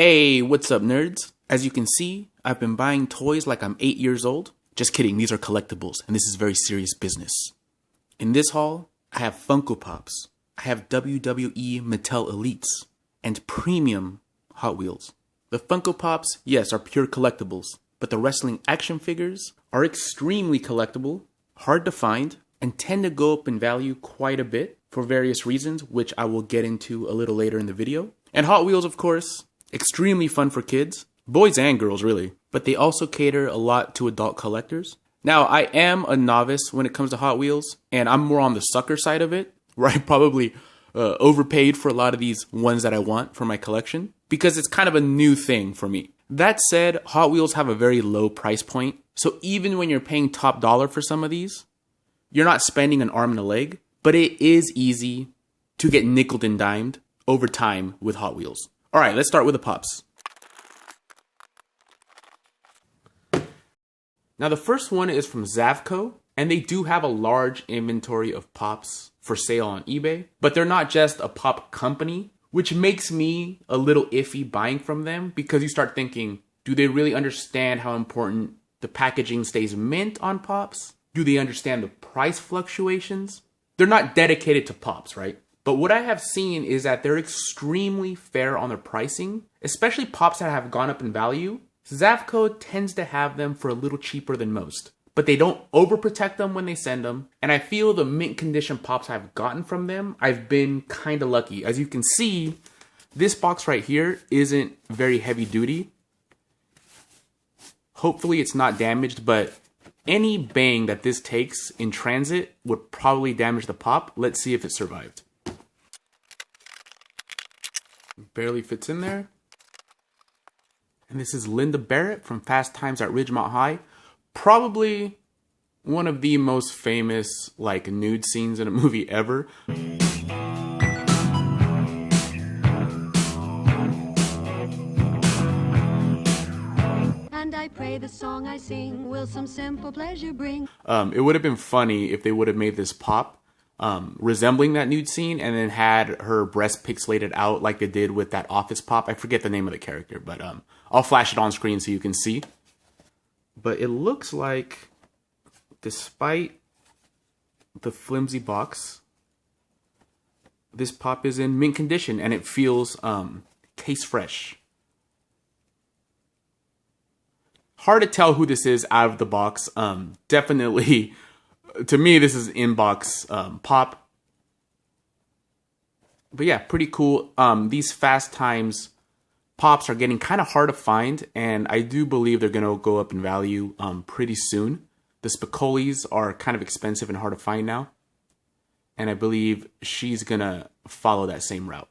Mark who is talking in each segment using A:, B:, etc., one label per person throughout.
A: Hey, what's up, nerds? As you can see, I've been buying toys like I'm 8 years old. Just kidding, these are collectibles, and this is very serious business. In this haul, I have Funko Pops, I have WWE Mattel Elites, and premium Hot Wheels. The Funko Pops, yes, are pure collectibles, but the wrestling action figures are extremely collectible, hard to find, and tend to go up in value quite a bit for various reasons, which I will get into a little later in the video. And Hot Wheels, of course, extremely fun for kids, boys and girls really, but they also cater a lot to adult collectors. Now, I am a novice when it comes to Hot Wheels, and I'm more on the sucker side of it, where I probably overpaid for a lot of these ones that I want for my collection, because it's kind of a new thing for me. That said, Hot Wheels have a very low price point, so even when you're paying top dollar for some of these, you're not spending an arm and a leg, but it is easy to get nickeled and dimed over time with Hot Wheels. All right, let's start with the Pops. Now, the first one is from Zavco, and they do have a large inventory of Pops for sale on eBay, but they're not just a Pop company, which makes me a little iffy buying from them, because you start thinking, do they really understand how important the packaging stays mint on Pops? Do they understand the price fluctuations? They're not dedicated to Pops, right? But what I have seen is that they're extremely fair on their pricing, especially Pops that have gone up in value. Zavco tends to have them for a little cheaper than most, but they don't overprotect them when they send them. And I feel the mint condition Pops I've gotten from them, I've been kind of lucky. As you can see, this box right here isn't very heavy duty. Hopefully it's not damaged, but any bang that this takes in transit would probably damage the Pop. Let's see if it survived. Barely fits in there. And this is Linda Barrett from Fast Times at Ridgemont High. Probably one of the most famous nude scenes in a movie ever.
B: And I pray the song I sing will some simple pleasure bring.
A: It would have been funny if they would have made this Pop resembling that nude scene, and then had her breast pixelated out like they did with that Office Pop. I forget the name of the character, but I'll flash it on screen so you can see. But it looks like, despite the flimsy box, this Pop is in mint condition, and it feels case fresh. Hard to tell who this is out of the box. Definitely, to me, this is in-box Pop. But yeah, pretty cool. These Fast Times Pops are getting kind of hard to find, and I do believe they're going to go up in value pretty soon. The Spicolis are kind of expensive and hard to find now, and I believe she's going to follow that same route.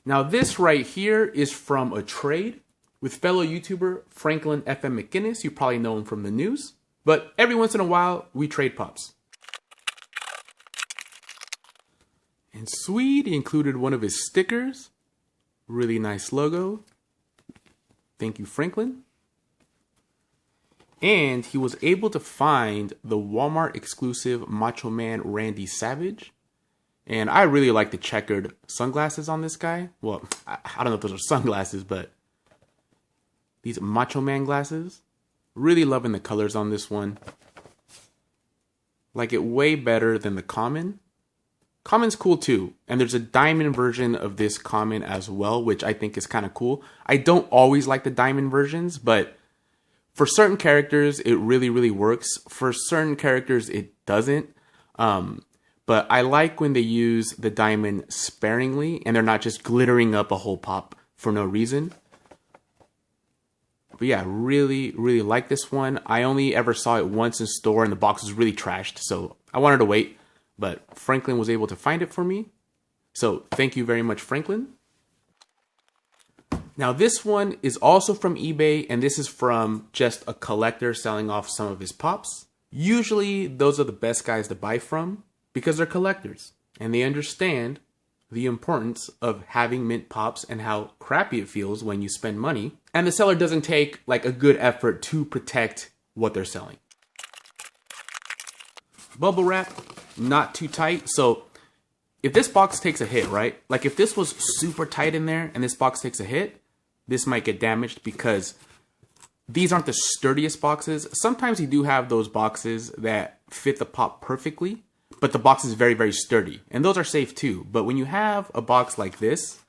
A: Now, this right here is from a trade with fellow YouTuber Franklin FM McGinnis. You probably know him from the news, but every once in a while, we trade Pops. And sweet, he included one of his stickers. Really nice logo. Thank you, Franklin. And he was able to find the Walmart exclusive Macho Man Randy Savage. And I really like the checkered sunglasses on this guy. Well, I don't know if those are sunglasses, but these Macho Man glasses. Really loving the colors on this one. Like it way better than the common. Common's cool too, and there's a diamond version of this common as well, which I think is kind of cool. I don't always like the diamond versions, but for certain characters, it really, really works. For certain characters, it doesn't. But I like when they use the diamond sparingly, and they're not just glittering up a whole Pop for no reason. But yeah, really, really like this one. I only ever saw it once in store, and the box was really trashed, so I wanted to wait. But Franklin was able to find it for me. So thank you very much, Franklin. Now this one is also from eBay, and this is from just a collector selling off some of his Pops. Usually those are the best guys to buy from because they're collectors and they understand the importance of having mint Pops and how crappy it feels when you spend money. And the seller doesn't take a good effort to protect what they're selling. Bubble wrap, not too tight. So if this box takes a hit, right? Like if this was super tight in there and this box takes a hit, this might get damaged because these aren't the sturdiest boxes. Sometimes you do have those boxes that fit the pop perfectly, but the box is very, very sturdy. And those are safe too. But when you have a box like this,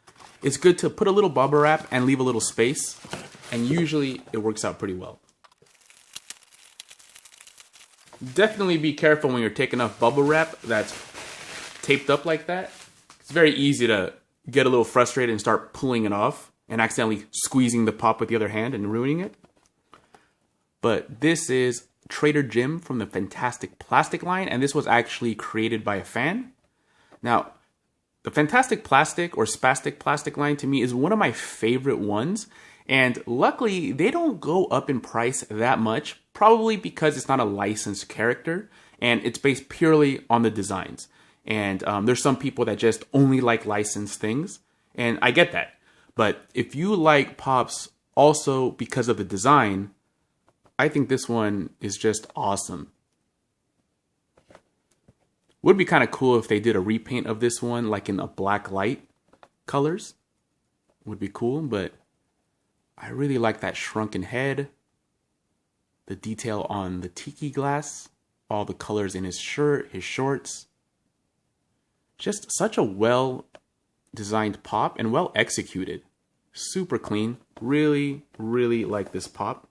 A: it's good to put a little bubble wrap and leave a little space. And usually it works out pretty well. Definitely be careful when you're taking off bubble wrap that's taped up like that. It's very easy to get a little frustrated and start pulling it off and accidentally squeezing the pop with the other hand and ruining it. But this is Trader Jim from the Fantastic Plastic line, and this was actually created by a fan. Now, the Fantastic Plastic or Spastic Plastic line to me is one of my favorite ones, and luckily they don't go up in price that much, probably because it's not a licensed character and it's based purely on the designs. And there's some people that just only like licensed things, and I get that. But if you like Pops also because of the design, I think this one is just awesome. Would be kind of cool if they did a repaint of this one, like in a black light colors. Would be cool, but I really like that shrunken head, the detail on the tiki glass, all the colors in his shirt, his shorts. Just such a well designed pop and well executed. Super clean. Really, really like this pop.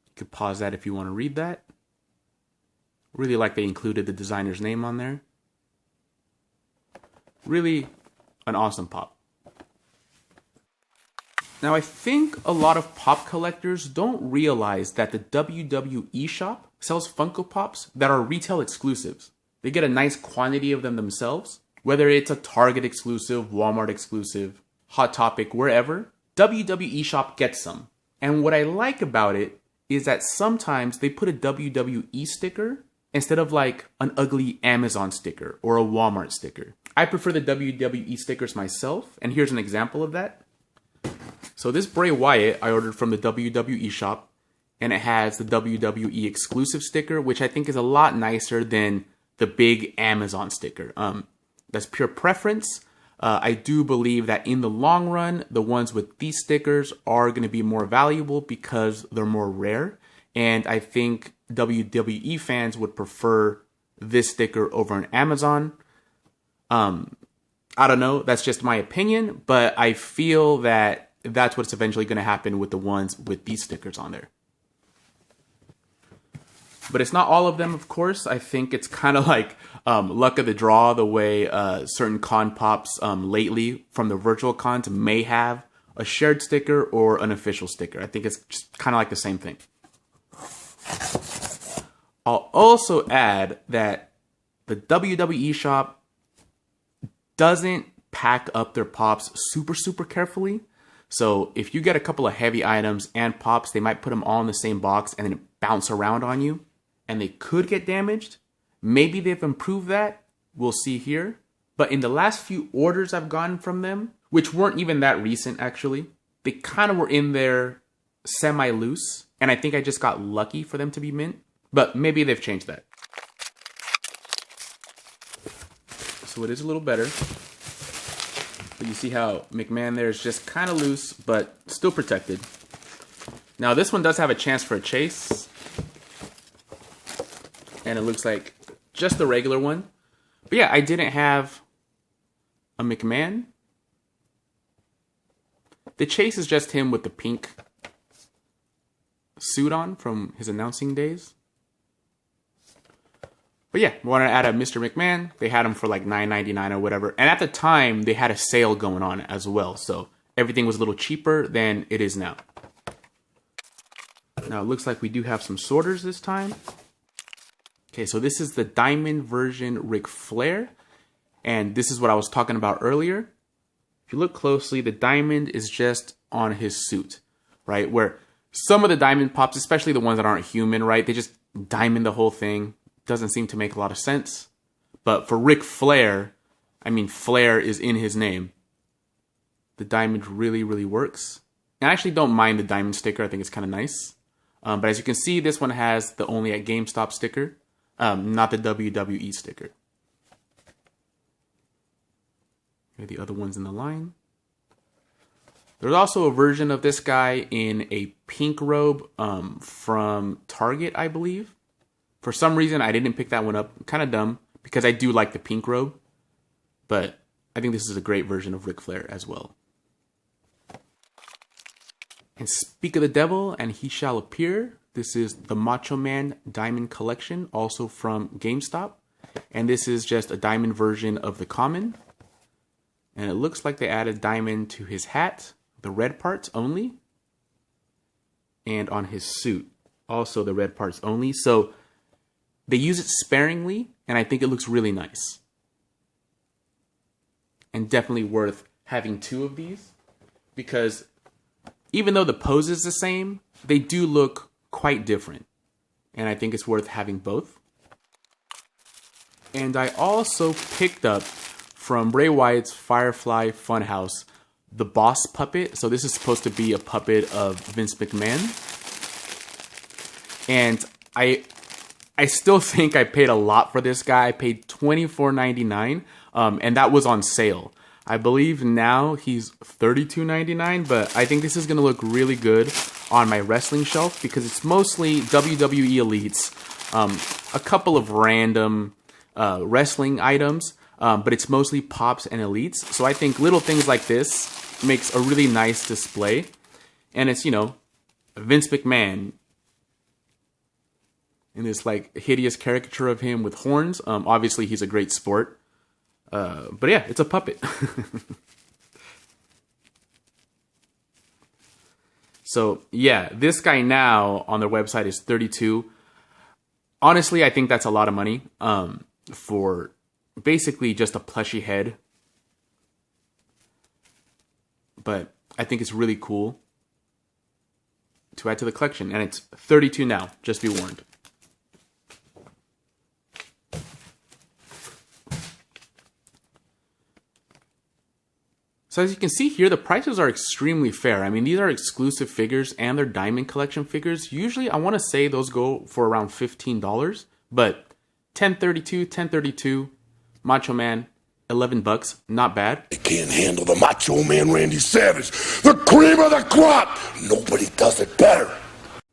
A: You could pause that if you want to read that. Really like they included the designer's name on there. Really an awesome pop. Now I think a lot of pop collectors don't realize that the WWE shop sells Funko Pops that are retail exclusives. They get a nice quantity of them themselves, whether it's a Target exclusive, Walmart exclusive, Hot Topic, wherever. WWE shop gets some. And what I like about it is that sometimes they put a WWE sticker instead of like an ugly Amazon sticker or a Walmart sticker. I prefer the WWE stickers myself, and here's an example of that. So this Bray Wyatt I ordered from the WWE shop, and it has the WWE exclusive sticker, which I think is a lot nicer than the big Amazon sticker. That's pure preference. I do believe that in the long run, the ones with these stickers are going to be more valuable because they're more rare. And I think WWE fans would prefer this sticker over an Amazon. I don't know. That's just my opinion. But I feel that that's what's eventually going to happen with the ones with these stickers on there. But it's not all of them, of course. I think it's kind of like luck of the draw, the way certain con pops lately from the virtual cons may have a shared sticker or an official sticker. I think it's just kind of like the same thing. I'll also add that the WWE shop doesn't pack up their pops super, super carefully. So if you get a couple of heavy items and pops, they might put them all in the same box and then it bounce around on you. And they could get damaged. Maybe they've improved that. We'll see here. But in the last few orders I've gotten from them, which weren't even that recent actually, they kind of were in there semi-loose. And I think I just got lucky for them to be mint. But maybe they've changed that. So it is a little better. But you see how McMahon there is just kind of loose, but still protected. Now this one does have a chance for a chase. And it looks like just the regular one. But yeah, I didn't have a McMahon. The chase is just him with the pink suit on from his announcing days. But yeah, we wanted to add a Mr. McMahon. They had him for like $9.99 or whatever. And at the time, they had a sale going on as well. So everything was a little cheaper than it is now. Now it looks like we do have some sorters this time. Okay, so this is the diamond version Ric Flair. And this is what I was talking about earlier. If you look closely, the diamond is just on his suit, right? Where some of the diamond pops, especially the ones that aren't human, right? They just diamond the whole thing. Doesn't seem to make a lot of sense. But for Ric Flair, I mean, Flair is in his name. The diamond really, really works. And I actually don't mind the diamond sticker. I think it's kind of nice. But as you can see, this one has the only at GameStop sticker. Not the WWE sticker. Here are the other ones in the line. There's also a version of this guy in a pink robe from Target, I believe. For some reason, I didn't pick that one up. Kind of dumb, because I do like the pink robe. But I think this is a great version of Ric Flair as well. And speak of the devil, and he shall appear. This is the Macho Man Diamond Collection, also from GameStop. And this is just a diamond version of the common. And it looks like they added diamond to his hat, the red parts only. And on his suit, also the red parts only. So they use it sparingly, and I think it looks really nice. And definitely worth having two of these, because even though the pose is the same, they do look quite different. And I think it's worth having both. And I also picked up from Bray Wyatt's Firefly Funhouse the Boss puppet. So this is supposed to be a puppet of Vince McMahon. And I still think I paid a lot for this guy. I paid $24.99, and that was on sale. I believe now he's $32.99, but I think this is going to look really good on my wrestling shelf because it's mostly WWE Elites, a couple of random wrestling items, but it's mostly Pops and Elites. So I think little things like this makes a really nice display. And it's, you know, Vince McMahon in this like hideous caricature of him with horns. Obviously he's a great sport. But yeah, it's a puppet. So yeah, this guy now on their website is $32. Honestly, I think that's a lot of money for basically just a plushy head. But I think it's really cool to add to the collection. And it's $32 now, just be warned. So as you can see here, the prices are extremely fair. I mean, these are exclusive figures and they're Diamond Collection figures. Usually, I want to say those go for around $15, but $10.32, Macho Man, $11, not bad.
C: You can't handle the Macho Man Randy Savage, the cream of the crop. Nobody does it better.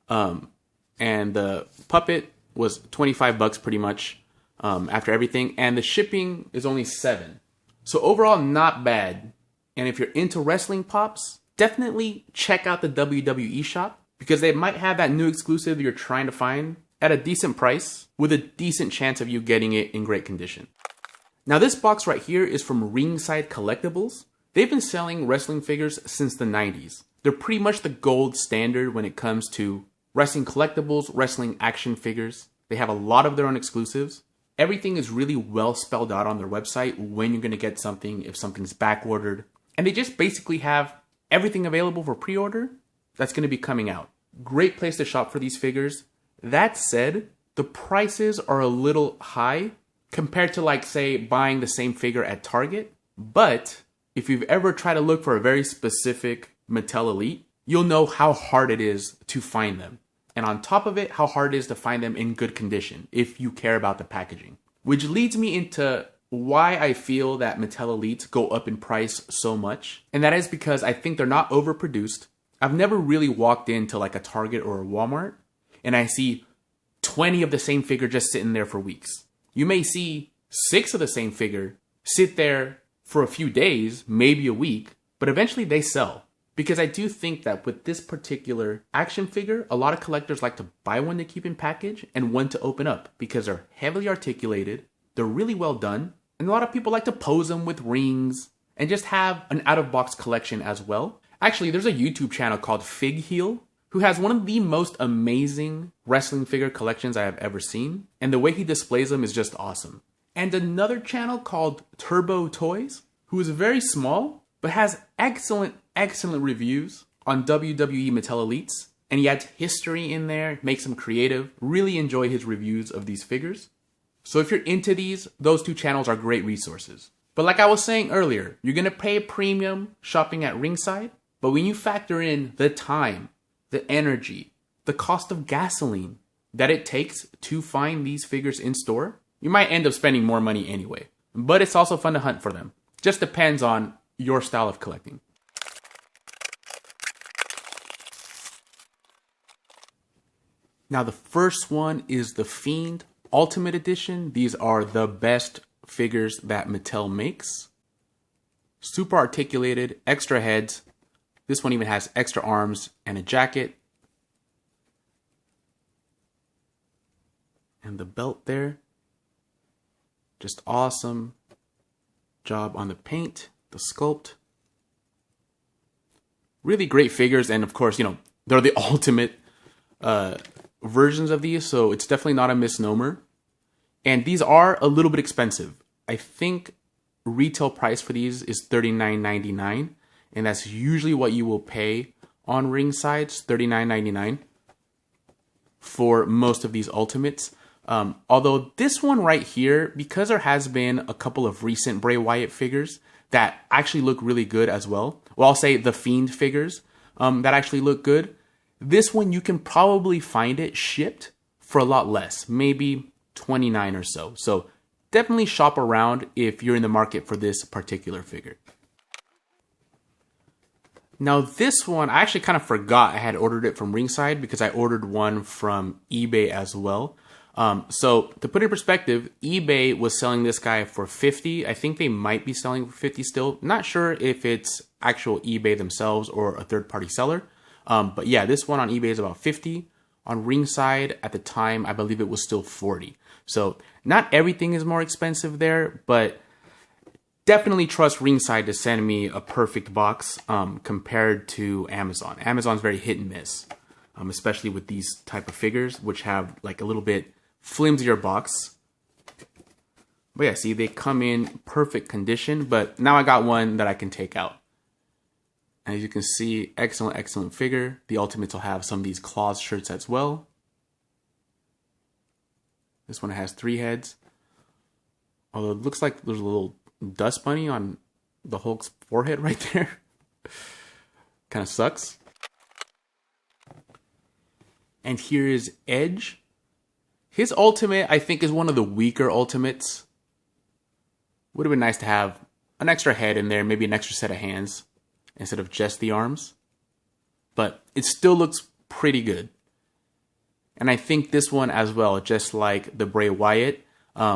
A: And the puppet was $25 pretty much after everything, and the shipping is only $7. So overall, not bad. And if you're into wrestling pops, definitely check out the WWE shop because they might have that new exclusive you're trying to find at a decent price with a decent chance of you getting it in great condition. Now this box right here is from Ringside Collectibles. They've been selling wrestling figures since the 90s. They're pretty much the gold standard when it comes to wrestling collectibles, wrestling action figures. They have a lot of their own exclusives. Everything is really well spelled out on their website when you're going to get something, if something's back ordered. And they just basically have everything available for pre-order that's going to be coming out. Great place to shop for these figures. That said, the prices are a little high compared to, like, say, buying the same figure at Target. But if you've ever tried to look for a very specific Mattel Elite, you'll know how hard it is to find them. And on top of it, how hard it is to find them in good condition if you care about the packaging. Which leads me into why I feel that Mattel Elites go up in price so much. And that is because I think they're not overproduced. I've never really walked into like a Target or a Walmart and I see 20 of the same figure just sitting there for weeks. You may see 6 of the same figure sit there for a few days, maybe a week, but eventually they sell. Because I do think that with this particular action figure, a lot of collectors like to buy one to keep in package and one to open up because they're heavily articulated, they're really well done, and a lot of people like to pose them with rings and just have an out-of-box collection as well. Actually, there's a YouTube channel called Fig Heel who has one of the most amazing wrestling figure collections I have ever seen, and the way he displays them is just awesome. And another channel called Turbo Toys, who is very small, but has excellent reviews on WWE Mattel Elites, and he adds history in there, makes them creative. Really enjoy his reviews of these figures. So if you're into these, those two channels are great resources. But like I was saying earlier, you're going to pay a premium shopping at Ringside, but when you factor in the time, the energy, the cost of gasoline, that it takes to find these figures in store, you might end up spending more money anyway. But it's also fun to hunt for them. Just depends on your style of collecting. Now the first one is the Fiend Ultimate Edition. These are the best figures that Mattel makes. Super articulated, extra heads. This one even has extra arms and a jacket. And the belt there. Just awesome job on the paint, the sculpt. Really great figures, and of course, they're the ultimate versions of these, so it's definitely not a misnomer. And these are a little bit expensive. I think retail price for these is $39.99, and that's usually what you will pay on Ringside's, $39.99 for most of these Ultimates. Although this one right here, because there has been a couple of recent Bray Wyatt figures that actually look really good as well. Well, I'll say the Fiend figures that actually look good. This one, you can probably find it shipped for a lot less, maybe $29 or so. So definitely shop around if you're in the market for this particular figure. Now this one, I actually kind of forgot I had ordered it from Ringside because I ordered one from eBay as well. So to put it in perspective, eBay was selling this guy for $50. I think they might be selling for $50 still. Not sure if it's actual eBay themselves or a third-party seller. But yeah, this one on eBay is about $50. On Ringside at the time, I believe it was still $40. So not everything is more expensive there, but definitely trust Ringside to send me a perfect box compared to Amazon. Amazon's very hit and miss, especially with these type of figures, which have like a little bit flimsier box. But yeah, see, they come in perfect condition, but now I got one that I can take out. As you can see, excellent, excellent figure. The Ultimates will have some of these claws shirts as well. This one has 3 heads. Although it looks like there's a little dust bunny on the Hulk's forehead right there. Kind of sucks. And here is Edge. His Ultimate, I think, is one of the weaker Ultimates. Would have been nice to have an extra head in there, maybe an extra set of hands instead of just the arms. But it still looks pretty good. And I think this one as well, just like the Bray Wyatt,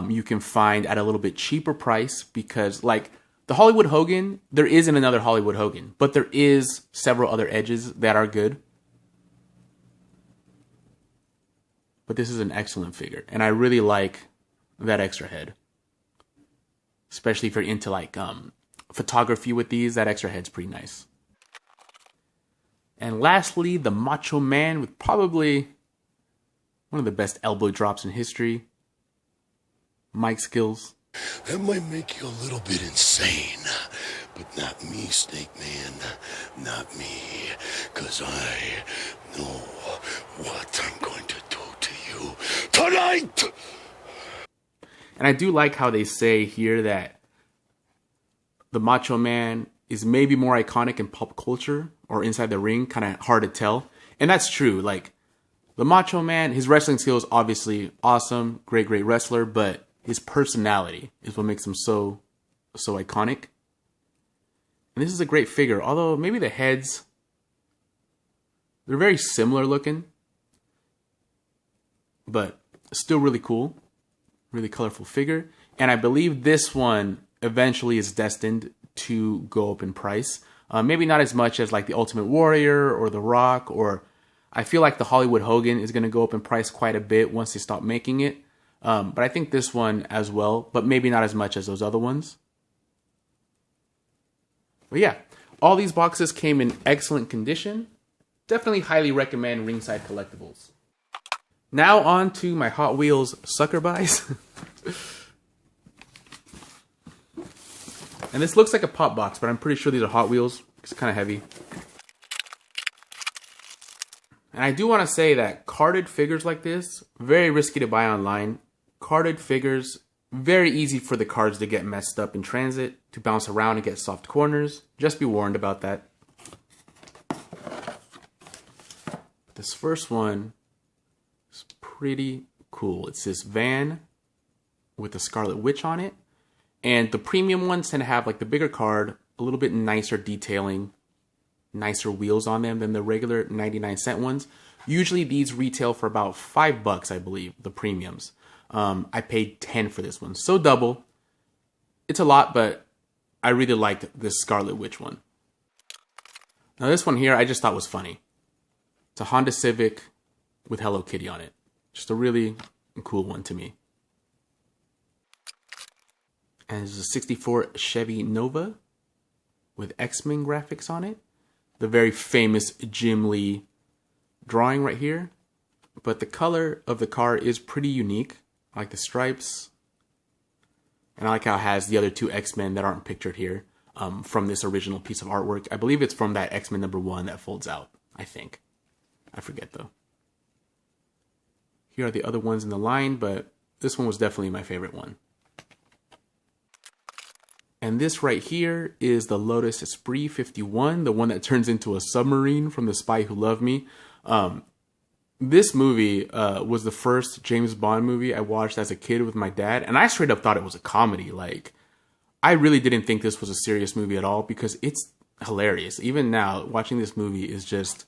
A: you can find at a little bit cheaper price because like the Hollywood Hogan, there isn't another Hollywood Hogan, but there is several other Edges that are good. But this is an excellent figure, and I really like that extra head. Especially if you're into like photography with these, that extra head's pretty nice. And lastly, the Macho Man with probably one of the best elbow drops in history. Mic skills.
C: That might make you a little bit insane, but not me, Snake Man. Not me, 'cause I know what I'm going to do to you tonight!
A: And I do like how they say here that the Macho Man is maybe more iconic in pop culture or inside the ring, kind of hard to tell. And that's true. Like, the Macho Man, his wrestling skills obviously awesome, great wrestler, but his personality is what makes him so iconic. And this is a great figure, although maybe the heads, they're very similar looking, but still really cool, really colorful figure. And I believe this one eventually is destined to go up in price. Maybe not as much as like the Ultimate Warrior or the Rock, or I feel like the Hollywood Hogan is going to go up in price quite a bit once they stop making it. But I think this one as well, but maybe not as much as those other ones. But yeah, all these boxes came in excellent condition. Definitely highly recommend Ringside Collectibles. Now on to my Hot Wheels sucker buys. And this looks like a pop box, but I'm pretty sure these are Hot Wheels. It's kind of heavy. And I do want to say that carded figures like this, very risky to buy online. Carded figures, very easy for the cards to get messed up in transit, to bounce around and get soft corners. Just be warned about that. This first one is pretty cool. It's this van with the Scarlet Witch on it. And the premium ones tend to have like the bigger card, a little bit nicer detailing, nicer wheels on them than the regular 99-cent ones. Usually these retail for about $5, I believe, the premiums. I paid 10 for this one. So double. It's a lot, but I really liked this Scarlet Witch one. Now this one here, I just thought was funny. It's a Honda Civic with Hello Kitty on it. Just a really cool one to me. And it's a 64 Chevy Nova with X-Men graphics on it. The very famous Jim Lee drawing right here. But the color of the car is pretty unique. I like the stripes. And I like how it has the other two X-Men that aren't pictured here from this original piece of artwork. I believe it's from that X-Men #1 that folds out, I think. I forget though. Here are the other ones in the line, but this one was definitely my favorite one. And this right here is the Lotus Esprit 51, the one that turns into a submarine from The Spy Who Loved Me. This movie was the first James Bond movie I watched as a kid with my dad, and I straight up thought it was a comedy. Like, I really didn't think this was a serious movie at all because it's hilarious. Even now, watching this movie is just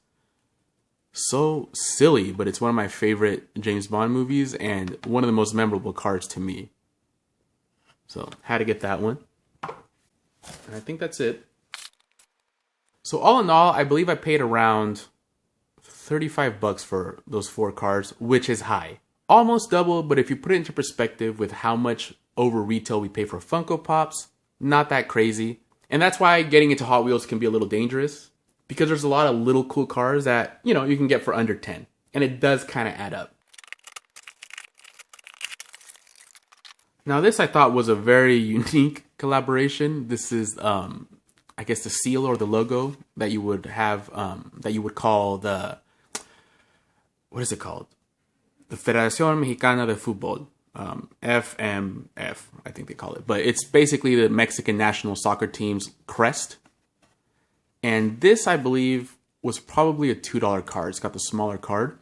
A: so silly, but it's one of my favorite James Bond movies and one of the most memorable cards to me. So, had to get that one. And I think that's it. So all in all, I believe I paid around $35 for those 4 cards, which is high. Almost double, but if you put it into perspective with how much over retail we pay for Funko Pops, not that crazy. And that's why getting into Hot Wheels can be a little dangerous, because there's a lot of little cool cars that, you know, you can get for under 10. And it does kind of add up. Now this I thought was a very unique collaboration. This is, I guess, the seal or the logo that you would have, that you would call the, what is it called? The Federación Mexicana de Fútbol, FMF, I think they call it. But it's basically the Mexican national soccer team's crest. And this, I believe, was probably a $2 card. It's got the smaller card.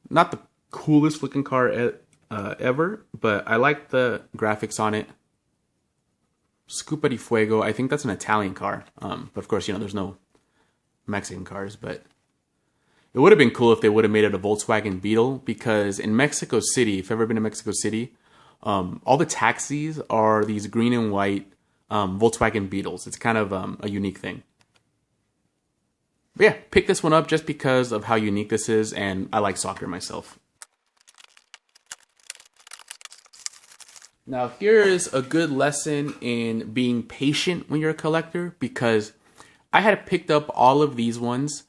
A: Not the coolest looking card ever, but I like the graphics on it. Scupa di Fuego, I think that's an Italian car. But of course, you know, there's no Mexican cars, but it would have been cool if they would have made it a Volkswagen Beetle, because in Mexico City, if you've ever been to Mexico City, all the taxis are these green and white Volkswagen Beetles. It's kind of a unique thing. But yeah, pick this one up just because of how unique this is, and I like soccer myself. Now, here is a good lesson in being patient when you're a collector, because I had picked up all of these ones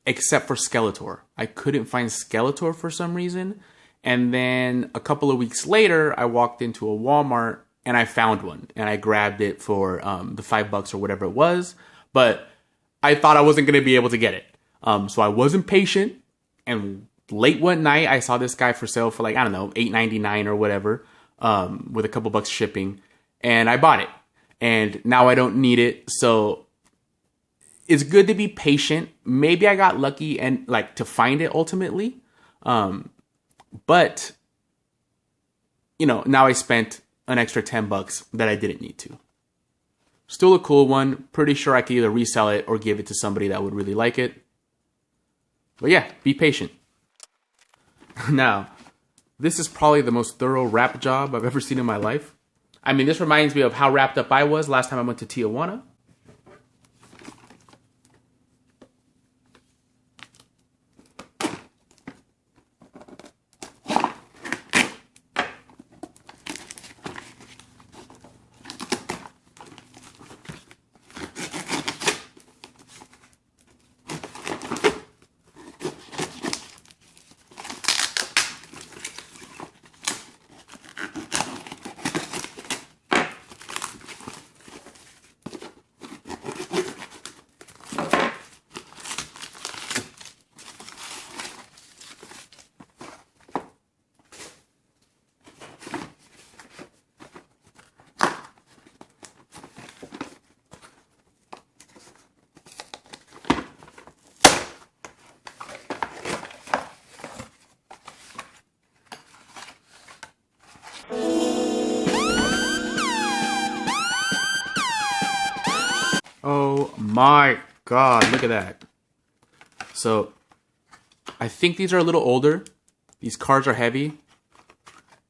A: except for Skeletor. I couldn't find Skeletor for some reason. And then a couple of weeks later, I walked into a Walmart and I found one. And I grabbed it for the $5 or whatever it was. But I thought I wasn't going to be able to get it. So I wasn't patient. And late one night, I saw this guy for sale for like, I don't know, $8.99 or whatever, with a couple bucks shipping, and I bought it. And now I don't need it, so it's good to be patient. Maybe I got lucky and like to find it ultimately, but you know, now I spent an extra $10 that I didn't need to. Still a cool one. Pretty sure I could either resell it or give it to somebody that would really like it. But yeah, be patient. Now, this is probably the most thorough wrap job I've ever seen in my life. I mean, this reminds me of how wrapped up I was last time I went to Tijuana. my God, look at that. So I think these are a little older. These cards are heavy.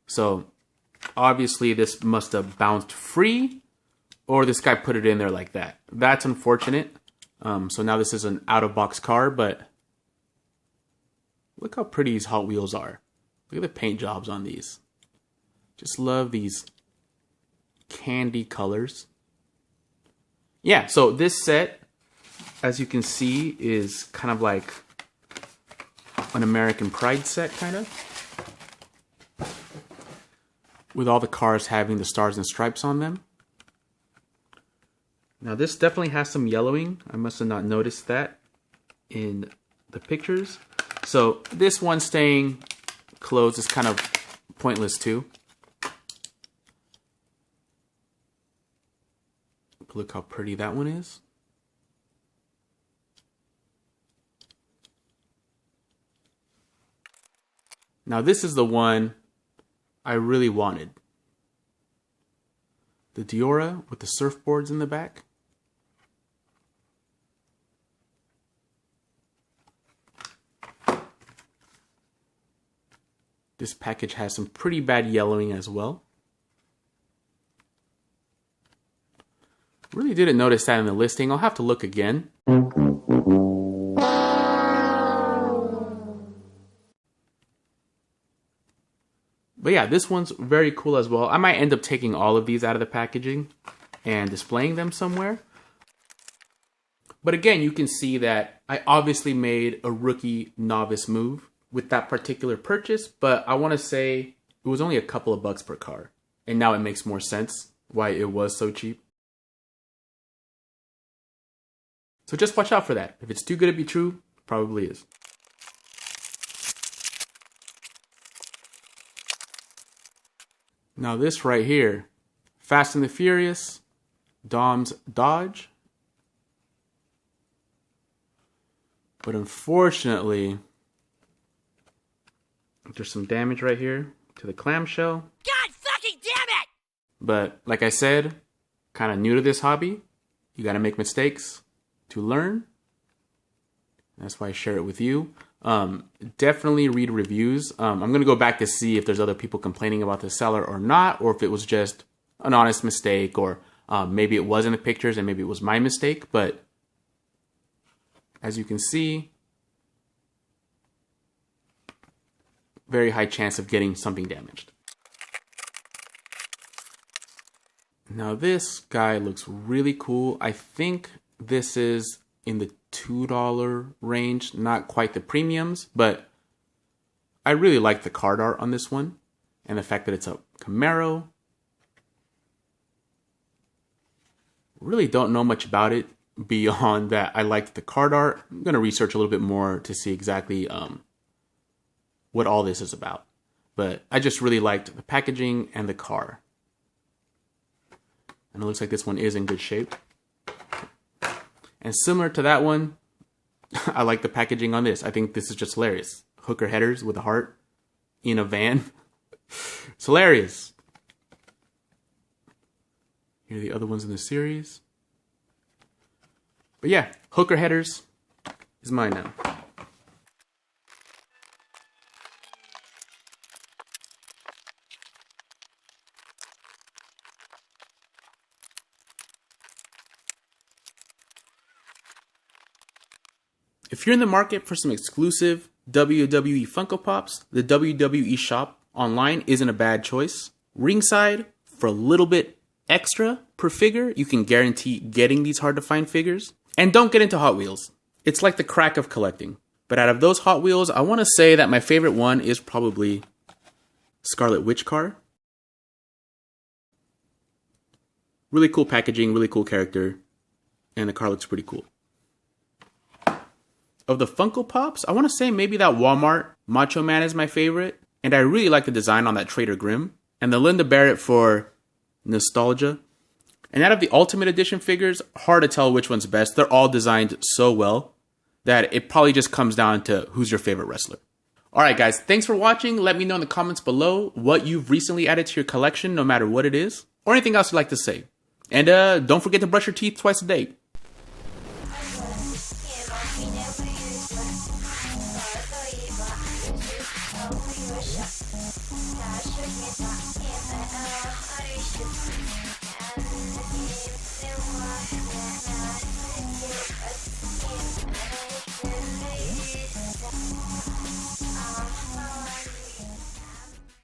A: So obviously this must have bounced free, or this guy put it in there like that. That's unfortunate. So now this is an out-of-box card, but look how pretty these Hot Wheels are. Look at the paint jobs on these. Just love these candy colors. Yeah, so this set, as you can see, is kind of like an American Pride set, kind of. With all the cars having the stars and stripes on them. Now this definitely has some yellowing. I must have not noticed that in the pictures. So this one staying closed is kind of pointless too. Look how pretty that one is. Now this is the one I really wanted. The Diora with the surfboards in the back. This package has some pretty bad yellowing as well. Really didn't notice that in the listing. I'll have to look again. But yeah, this one's very cool as well. I might end up taking all of these out of the packaging and displaying them somewhere. But again, you can see that I obviously made a rookie novice move with that particular purchase, but I want to say it was only a couple of bucks per car. And now it makes more sense why it was so cheap. So just watch out for that. If it's too good to be true, it probably is. Now this right here, Fast and the Furious, Dom's Dodge. But unfortunately, there's some damage right here to the clamshell.
D: God fucking damn it!
A: But like I said, kind of new to this hobby. You gotta make mistakes to learn. That's why I share it with you. Definitely read reviews. I'm going to go back to see if there's other people complaining about the seller or not, or if it was just an honest mistake, or maybe it was in the pictures and maybe it was my mistake. But as you can see, very high chance of getting something damaged. Now this guy looks really cool. I think this is in the $2 range, not quite the premiums, but I really like the card art on this one and the fact that it's a Camaro. Really don't know much about it beyond that. I liked the card art. I'm going to research a little bit more to see exactly what all this is about, but I just really liked the packaging and the car. And it looks like this one is in good shape. And similar to that one, I like the packaging on this. I think this is just hilarious. Hooker headers with a heart in a van. It's hilarious. Here are the other ones in the series. But yeah, hooker headers is mine now. If you're in the market for some exclusive WWE Funko Pops, the WWE shop online isn't a bad choice. Ringside, for a little bit extra per figure, you can guarantee getting these hard to find figures. And don't get into Hot Wheels. It's like the crack of collecting. But out of those Hot Wheels, I want to say that my favorite one is probably Scarlet Witch car. Really cool packaging, really cool character, and the car looks pretty cool. Of the Funko Pops, I want to say maybe that Walmart Macho Man is my favorite. And I really like the design on that Trader Grimm. And the Linda Barrett for nostalgia. And out of the Ultimate Edition figures, hard to tell which one's best. They're all designed so well that it probably just comes down to who's your favorite wrestler. Alright guys, thanks for watching. Let me know in the comments below what you've recently added to your collection, no matter what it is. Or anything else you'd like to say. And don't forget to brush your teeth twice a day.
E: Arışık, arışık,